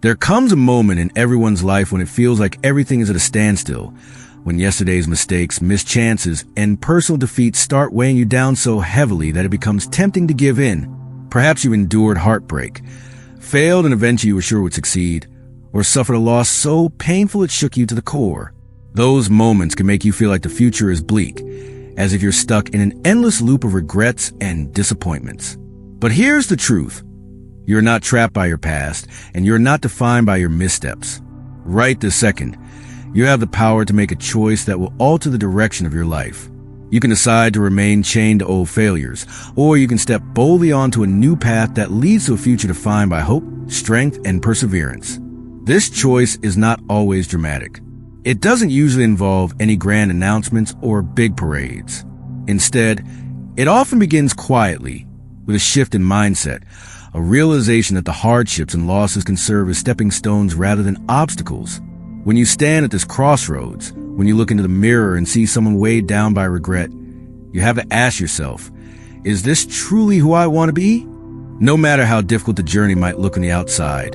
There comes a moment in everyone's life when it feels like everything is at a standstill, when yesterday's mistakes, missed chances, and personal defeats start weighing you down so heavily that it becomes tempting to give in. Perhaps you endured heartbreak, failed an event you were sure would succeed, or suffered a loss so painful it shook you to the core. Those moments can make you feel like the future is bleak, as if you're stuck in an endless loop of regrets and disappointments. But here's the truth. You're not trapped by your past, and you're not defined by your missteps. Right this second, you have the power to make a choice that will alter the direction of your life. You can decide to remain chained to old failures, or you can step boldly onto a new path that leads to a future defined by hope, strength, and perseverance. This choice is not always dramatic. It doesn't usually involve any grand announcements or big parades. Instead, it often begins quietly, with a shift in mindset, a realization that the hardships and losses can serve as stepping stones rather than obstacles. When you stand at this crossroads, when you look into the mirror and see someone weighed down by regret, you have to ask yourself, is this truly who I want to be? No matter how difficult the journey might look on the outside,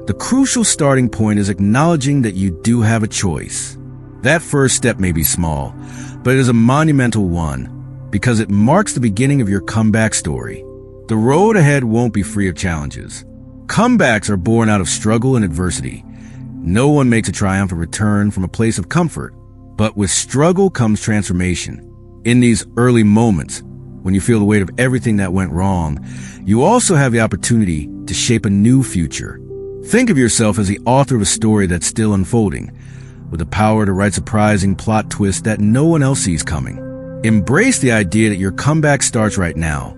the crucial starting point is acknowledging that you do have a choice. That first step may be small, but it is a monumental one because it marks the beginning of your comeback story. The road ahead won't be free of challenges. Comebacks are born out of struggle and adversity. No one makes a triumphant return from a place of comfort, but with struggle comes transformation. In these early moments, when you feel the weight of everything that went wrong, you also have the opportunity to shape a new future. Think of yourself as the author of a story that's still unfolding, with the power to write surprising plot twists that no one else sees coming. Embrace the idea that your comeback starts right now.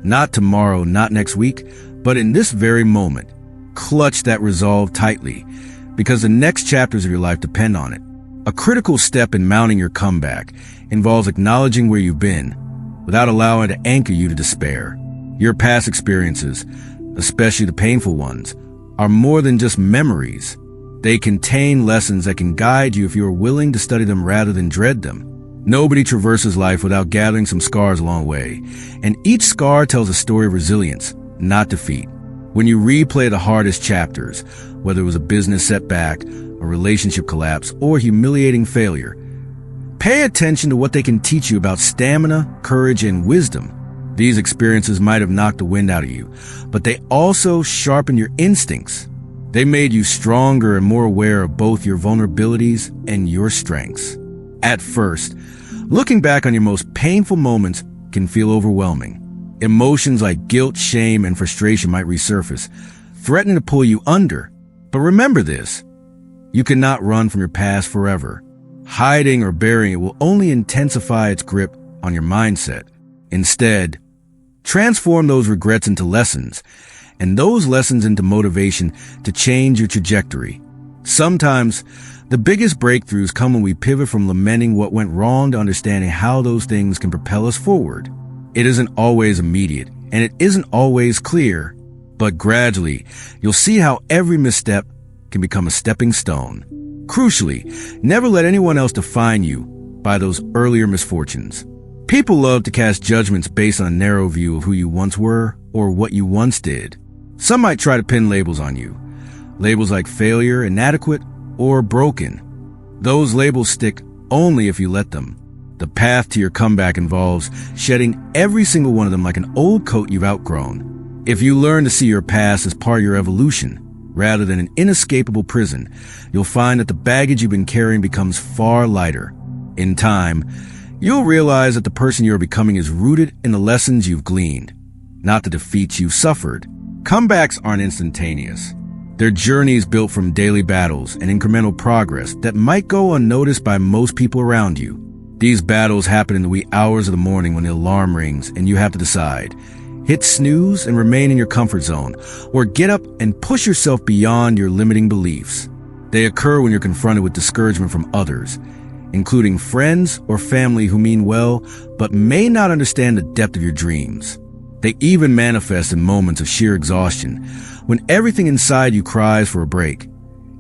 Not tomorrow, not next week, but in this very moment. Clutch that resolve tightly, because the next chapters of your life depend on it. A critical step in mounting your comeback involves acknowledging where you've been, without allowing it to anchor you to despair. Your past experiences, especially the painful ones, are more than just memories. They contain lessons that can guide you if you are willing to study them rather than dread them. Nobody traverses life without gathering some scars along the way, and each scar tells a story of resilience, not defeat. When you replay the hardest chapters, whether it was a business setback, a relationship collapse, or humiliating failure, pay attention to what they can teach you about stamina, courage, and wisdom. These experiences might have knocked the wind out of you, but they also sharpened your instincts. They made you stronger and more aware of both your vulnerabilities and your strengths. At first, looking back on your most painful moments can feel overwhelming. Emotions like guilt, shame, and frustration might resurface, threatening to pull you under. But remember this, you cannot run from your past forever. Hiding or burying it will only intensify its grip on your mindset. Instead, transform those regrets into lessons, and those lessons into motivation to change your trajectory. Sometimes, the biggest breakthroughs come when we pivot from lamenting what went wrong to understanding how those things can propel us forward. It isn't always immediate, and it isn't always clear, but gradually, you'll see how every misstep can become a stepping stone. Crucially, never let anyone else define you by those earlier misfortunes. People love to cast judgments based on a narrow view of who you once were or what you once did. Some might try to pin labels on you. Labels like failure, inadequate, or broken. Those labels stick only if you let them. The path to your comeback involves shedding every single one of them like an old coat you've outgrown. If you learn to see your past as part of your evolution, rather than an inescapable prison, you'll find that the baggage you've been carrying becomes far lighter. In time, you'll realize that the person you're becoming is rooted in the lessons you've gleaned, not the defeats you've suffered. Comebacks aren't instantaneous. They're journeys built from daily battles and incremental progress that might go unnoticed by most people around you. These battles happen in the wee hours of the morning when the alarm rings and you have to decide, hit snooze and remain in your comfort zone, or get up and push yourself beyond your limiting beliefs. They occur when you're confronted with discouragement from others, including friends or family who mean well but may not understand the depth of your dreams. They even manifest in moments of sheer exhaustion, when everything inside you cries for a break,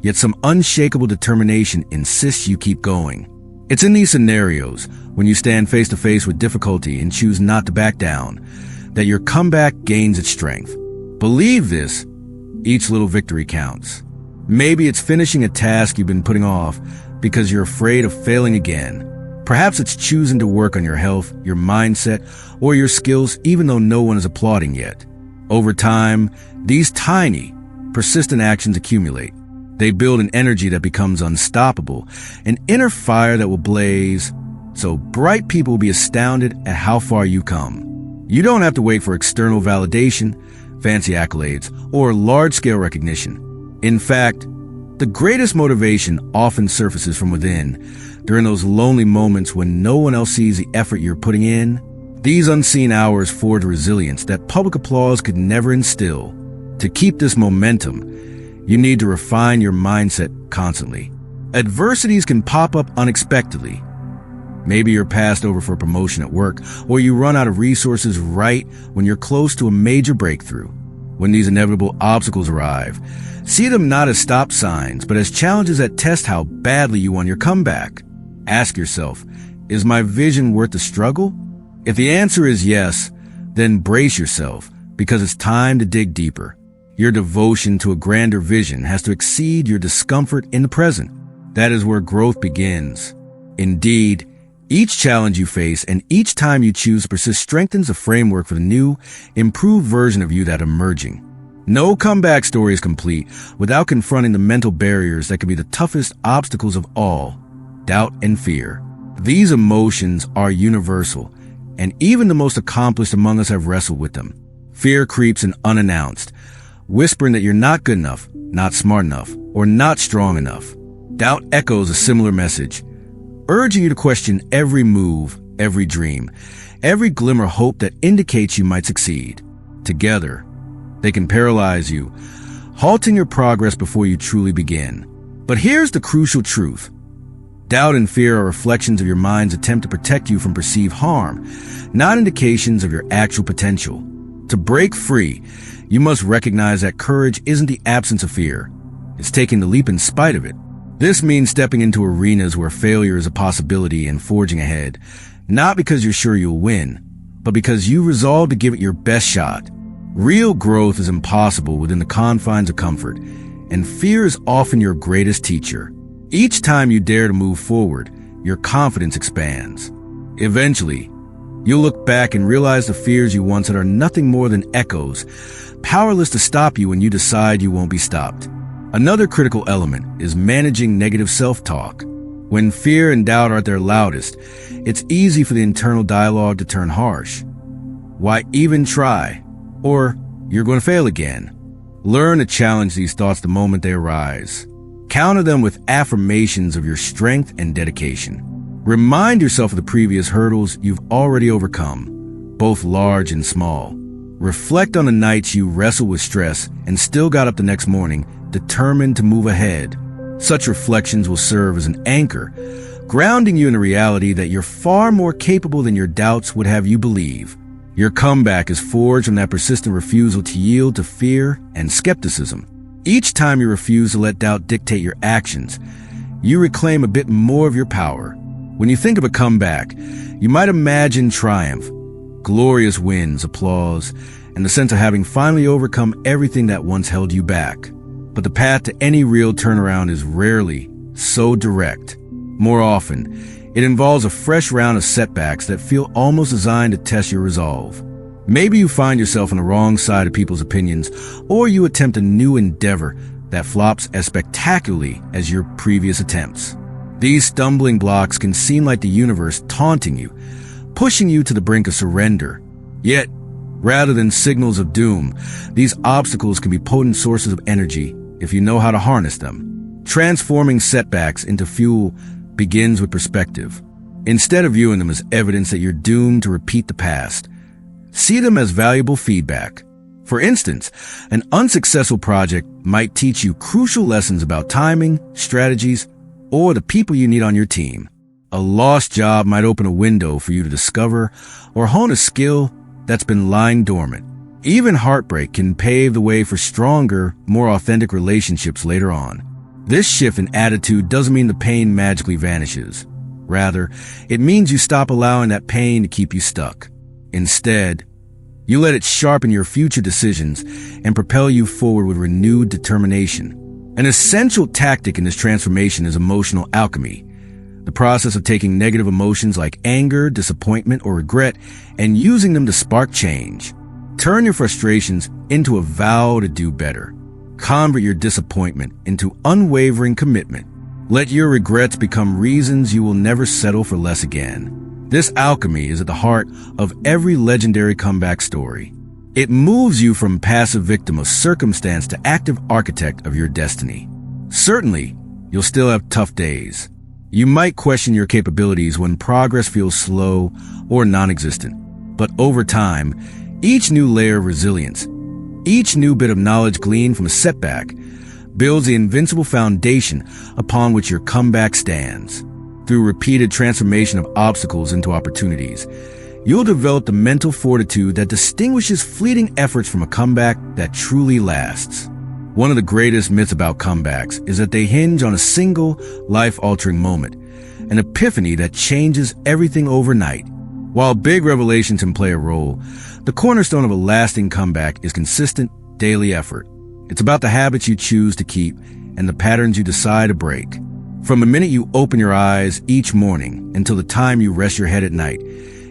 yet some unshakable determination insists you keep going. It's in these scenarios, when you stand face to face with difficulty and choose not to back down, that your comeback gains its strength. Believe this, each little victory counts. Maybe it's finishing a task you've been putting off because you're afraid of failing again. Perhaps it's choosing to work on your health, your mindset, or your skills even though no one is applauding yet. Over time, these tiny, persistent actions accumulate. They build an energy that becomes unstoppable, an inner fire that will blaze, so bright people will be astounded at how far you come. You don't have to wait for external validation, fancy accolades, or large-scale recognition. In fact, the greatest motivation often surfaces from within, during those lonely moments when no one else sees the effort you're putting in. These unseen hours forge resilience that public applause could never instill. To keep this momentum, you need to refine your mindset constantly. Adversities can pop up unexpectedly. Maybe you're passed over for a promotion at work, or you run out of resources right when you're close to a major breakthrough. When these inevitable obstacles arrive, see them not as stop signs, but as challenges that test how badly you want your comeback. Ask yourself, is my vision worth the struggle? If the answer is yes, then brace yourself, because it's time to dig deeper. Your devotion to a grander vision has to exceed your discomfort in the present. That is where growth begins. Indeed, each challenge you face and each time you choose to persist strengthens the framework for the new, improved version of you that emerging. No comeback story is complete without confronting the mental barriers that can be the toughest obstacles of all, doubt and fear. These emotions are universal, and even the most accomplished among us have wrestled with them. Fear creeps in unannounced, whispering that you're not good enough, not smart enough, or not strong enough. Doubt echoes a similar message, urging you to question every move, every dream, every glimmer of hope that indicates you might succeed. Together, they can paralyze you, halting your progress before you truly begin. But here's the crucial truth. Doubt and fear are reflections of your mind's attempt to protect you from perceived harm, not indications of your actual potential. To break free, you must recognize that courage isn't the absence of fear. It's taking the leap in spite of it. This means stepping into arenas where failure is a possibility and forging ahead, not because you're sure you'll win, but because you resolve to give it your best shot. Real growth is impossible within the confines of comfort, and fear is often your greatest teacher. Each time you dare to move forward, your confidence expands. Eventually, you'll look back and realize the fears you once had are nothing more than echoes, powerless to stop you when you decide you won't be stopped. Another critical element is managing negative self-talk. When fear and doubt are at their loudest, it's easy for the internal dialogue to turn harsh. Why even try? Or, you're going to fail again. Learn to challenge these thoughts the moment they arise. Counter them with affirmations of your strength and dedication. Remind yourself of the previous hurdles you've already overcome, both large and small. Reflect on the nights you wrestled with stress and still got up the next morning, determined to move ahead. Such reflections will serve as an anchor, grounding you in the reality that you're far more capable than your doubts would have you believe. Your comeback is forged from that persistent refusal to yield to fear and skepticism. Each time you refuse to let doubt dictate your actions, you reclaim a bit more of your power. When you think of a comeback, you might imagine triumph, glorious wins, applause, and the sense of having finally overcome everything that once held you back. But the path to any real turnaround is rarely so direct. More often, it involves a fresh round of setbacks that feel almost designed to test your resolve. Maybe you find yourself on the wrong side of people's opinions, or you attempt a new endeavor that flops as spectacularly as your previous attempts. These stumbling blocks can seem like the universe taunting you, pushing you to the brink of surrender. Yet, rather than signals of doom, these obstacles can be potent sources of energy if you know how to harness them. Transforming setbacks into fuel begins with perspective. Instead of viewing them as evidence that you're doomed to repeat the past, see them as valuable feedback. For instance, an unsuccessful project might teach you crucial lessons about timing, strategies, or the people you need on your team. A lost job might open a window for you to discover or hone a skill that's been lying dormant. Even heartbreak can pave the way for stronger, more authentic relationships later on. This shift in attitude doesn't mean the pain magically vanishes. Rather, it means you stop allowing that pain to keep you stuck. Instead, you let it sharpen your future decisions and propel you forward with renewed determination. An essential tactic in this transformation is emotional alchemy, the process of taking negative emotions like anger, disappointment, or regret and using them to spark change. Turn your frustrations into a vow to do better. Convert your disappointment into unwavering commitment. Let your regrets become reasons you will never settle for less again. This alchemy is at the heart of every legendary comeback story. It moves you from passive victim of circumstance to active architect of your destiny. Certainly, you'll still have tough days. You might question your capabilities when progress feels slow or non-existent. But over time, each new layer of resilience, each new bit of knowledge gleaned from a setback, builds the invincible foundation upon which your comeback stands. Through repeated transformation of obstacles into opportunities, you'll develop the mental fortitude that distinguishes fleeting efforts from a comeback that truly lasts. One of the greatest myths about comebacks is that they hinge on a single, life-altering moment, an epiphany that changes everything overnight. While big revelations can play a role, the cornerstone of a lasting comeback is consistent, daily effort. It's about the habits you choose to keep and the patterns you decide to break. From the minute you open your eyes each morning until the time you rest your head at night,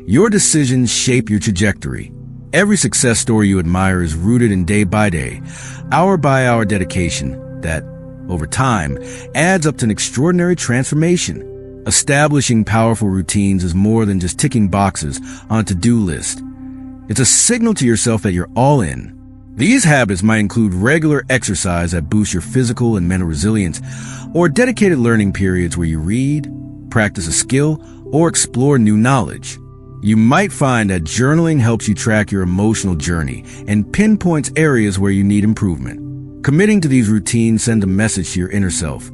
your decisions shape your trajectory. Every success story you admire is rooted in day-by-day, hour-by-hour dedication that, over time, adds up to an extraordinary transformation. Establishing powerful routines is more than just ticking boxes on a to-do list. It's a signal to yourself that you're all in. These habits might include regular exercise that boosts your physical and mental resilience, or dedicated learning periods where you read, practice a skill, or explore new knowledge. You might find that journaling helps you track your emotional journey and pinpoints areas where you need improvement. Committing to these routines sends a message to your inner self.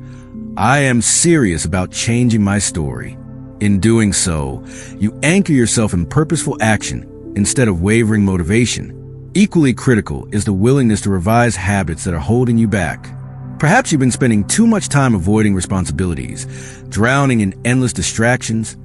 I am serious about changing my story. In doing so, you anchor yourself in purposeful action instead of wavering motivation. Equally critical is the willingness to revise habits that are holding you back. Perhaps you've been spending too much time avoiding responsibilities, drowning in endless distractions,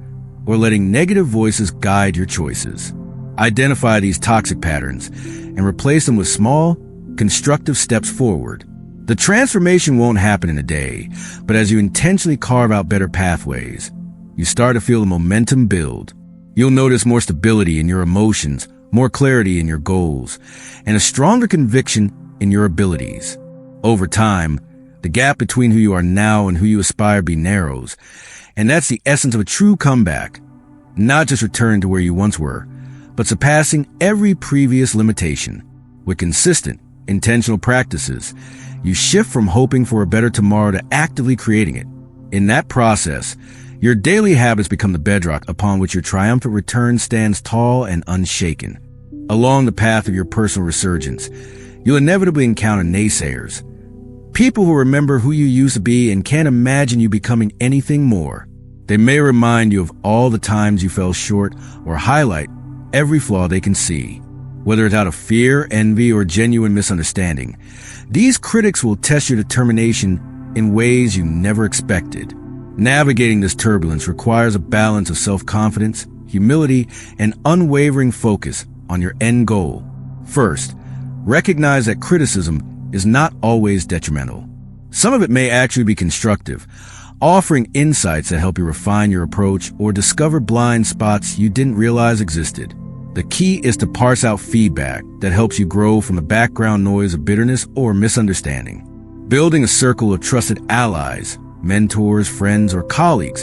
or letting negative voices guide your choices. Identify these toxic patterns and replace them with small, constructive steps forward. The transformation won't happen in a day, but as you intentionally carve out better pathways, you start to feel the momentum build. You'll notice more stability in your emotions, more clarity in your goals, and a stronger conviction in your abilities. Over time, the gap between who you are now and who you aspire to be narrows, and that's the essence of a true comeback. Not just return to where you once were, but surpassing every previous limitation. With consistent, intentional practices, you shift from hoping for a better tomorrow to actively creating it. In that process, your daily habits become the bedrock upon which your triumphant return stands tall and unshaken. Along the path of your personal resurgence, you'll inevitably encounter naysayers. People who remember who you used to be and can't imagine you becoming anything more. They may remind you of all the times you fell short or highlight every flaw they can see. Whether it's out of fear, envy, or genuine misunderstanding, these critics will test your determination in ways you never expected. Navigating this turbulence requires a balance of self-confidence, humility, and unwavering focus on your end goal. First, recognize that criticism is not always detrimental. Some of it may actually be constructive, offering insights that help you refine your approach or discover blind spots you didn't realize existed. The key is to parse out feedback that helps you grow from the background noise of bitterness or misunderstanding. Building a circle of trusted allies, mentors, friends, or colleagues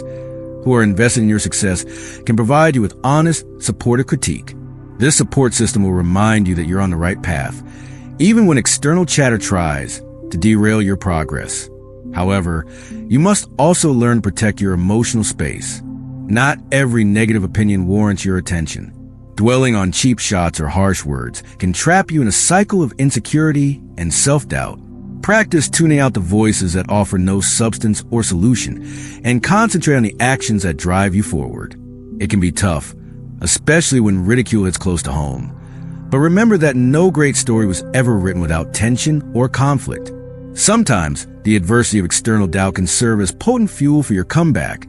who are invested in your success can provide you with honest, supportive critique. This support system will remind you that you're on the right path, even when external chatter tries to derail your progress. However, you must also learn to protect your emotional space. Not every negative opinion warrants your attention. Dwelling on cheap shots or harsh words can trap you in a cycle of insecurity and self-doubt. Practice tuning out the voices that offer no substance or solution and concentrate on the actions that drive you forward. It can be tough, especially when ridicule is close to home. But remember that no great story was ever written without tension or conflict. Sometimes, the adversity of external doubt can serve as potent fuel for your comeback,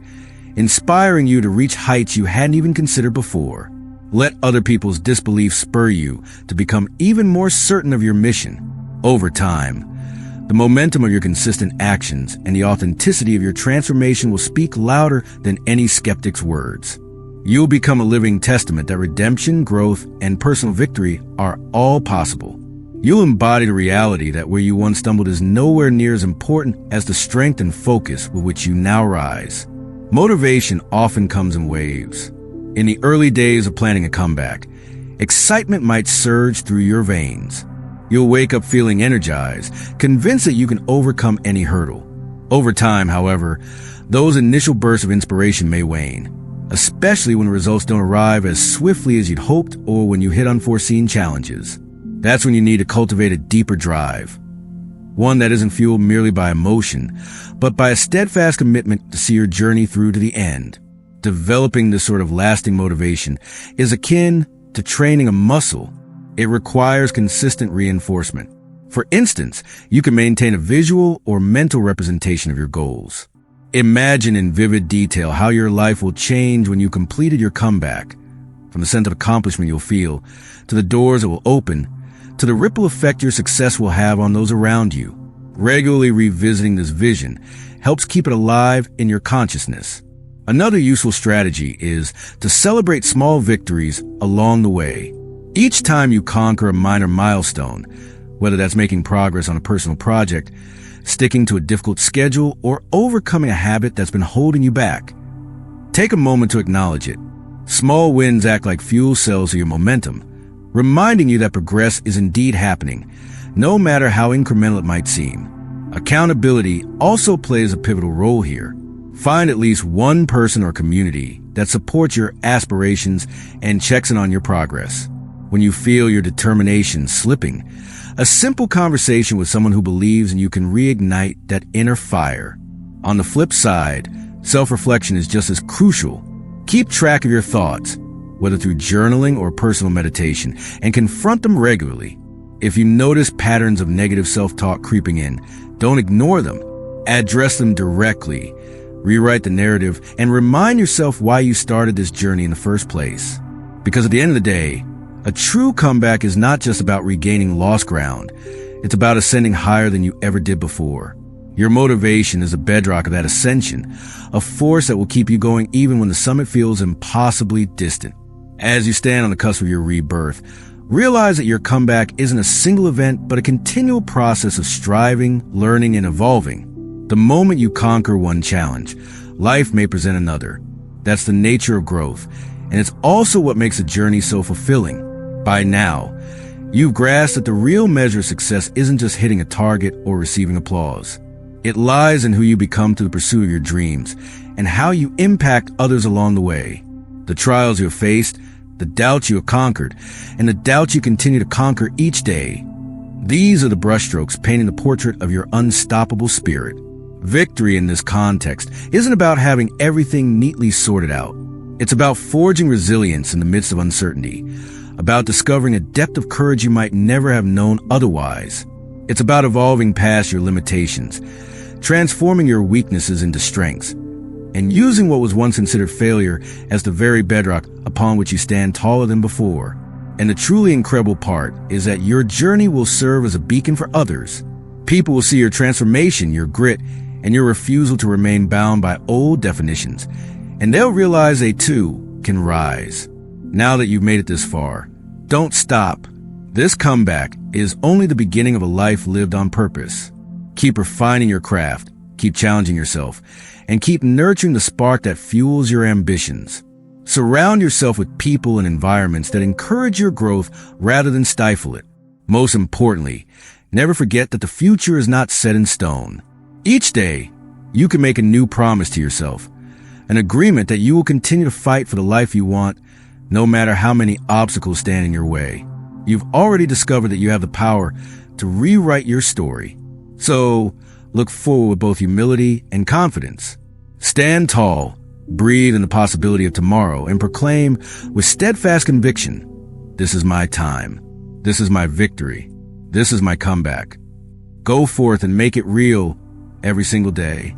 inspiring you to reach heights you hadn't even considered before. Let other people's disbelief spur you to become even more certain of your mission. Over time, The momentum of your consistent actions and the authenticity of your transformation will speak louder than any skeptic's words. You'll become a living testament that redemption, growth, and personal victory are all possible. You'll embody the reality that where you once stumbled is nowhere near as important as the strength and focus with which you now rise. Motivation often comes in waves. In the early days of planning a comeback, excitement might surge through your veins. You'll wake up feeling energized, convinced that you can overcome any hurdle. Over time, however, those initial bursts of inspiration may wane, especially when the results don't arrive as swiftly as you'd hoped or when you hit unforeseen challenges. That's when you need to cultivate a deeper drive, one that isn't fueled merely by emotion, but by a steadfast commitment to see your journey through to the end. Developing this sort of lasting motivation is akin to training a muscle. It requires consistent reinforcement. For instance, you can maintain a visual or mental representation of your goals. Imagine in vivid detail how your life will change when you completed your comeback, from the sense of accomplishment you'll feel, to the doors it will open, to the ripple effect your success will have on those around you. Regularly revisiting this vision helps keep it alive in your consciousness. Another useful strategy is to celebrate small victories along the way. Each time you conquer a minor milestone, whether that's making progress on a personal project, sticking to a difficult schedule, or overcoming a habit that's been holding you back, take a moment to acknowledge it. Small wins act like fuel cells of your momentum, reminding you that progress is indeed happening, no matter how incremental it might seem. Accountability also plays a pivotal role here. Find at least one person or community that supports your aspirations and checks in on your progress. When you feel your determination slipping, a simple conversation with someone who believes in you can reignite that inner fire. On the flip side, self-reflection is just as crucial. Keep track of your thoughts, whether through journaling or personal meditation, and confront them regularly. If you notice patterns of negative self-talk creeping in, don't ignore them. Address them directly. Rewrite the narrative and remind yourself why you started this journey in the first place. Because at the end of the day, a true comeback is not just about regaining lost ground. It's about ascending higher than you ever did before. Your motivation is the bedrock of that ascension, a force that will keep you going even when the summit feels impossibly distant. As you stand on the cusp of your rebirth, realize that your comeback isn't a single event, but a continual process of striving, learning, and evolving. The moment you conquer one challenge, life may present another. That's the nature of growth, and it's also what makes a journey so fulfilling. By now, you've grasped that the real measure of success isn't just hitting a target or receiving applause. It lies in who you become through the pursuit of your dreams and how you impact others along the way. The trials you have faced, the doubts you have conquered, and the doubts you continue to conquer each day. These are the brushstrokes painting the portrait of your unstoppable spirit. Victory in this context isn't about having everything neatly sorted out. It's about forging resilience in the midst of uncertainty, about discovering a depth of courage you might never have known otherwise. It's about evolving past your limitations, transforming your weaknesses into strengths, and using what was once considered failure as the very bedrock upon which you stand taller than before. And the truly incredible part is that your journey will serve as a beacon for others. People will see your transformation, your grit, and your refusal to remain bound by old definitions, and they'll realize they too can rise. Now that you've made it this far, don't stop. This comeback is only the beginning of a life lived on purpose. Keep refining your craft, keep challenging yourself, and keep nurturing the spark that fuels your ambitions. Surround yourself with people and environments that encourage your growth rather than stifle it. Most importantly, never forget that the future is not set in stone. Each day, you can make a new promise to yourself, an agreement that you will continue to fight for the life you want, no matter how many obstacles stand in your way. You've already discovered that you have the power to rewrite your story. So, look forward with both humility and confidence. Stand tall, breathe in the possibility of tomorrow, and proclaim with steadfast conviction, "This is my time. This is my victory. This is my comeback." Go forth and make it real every single day.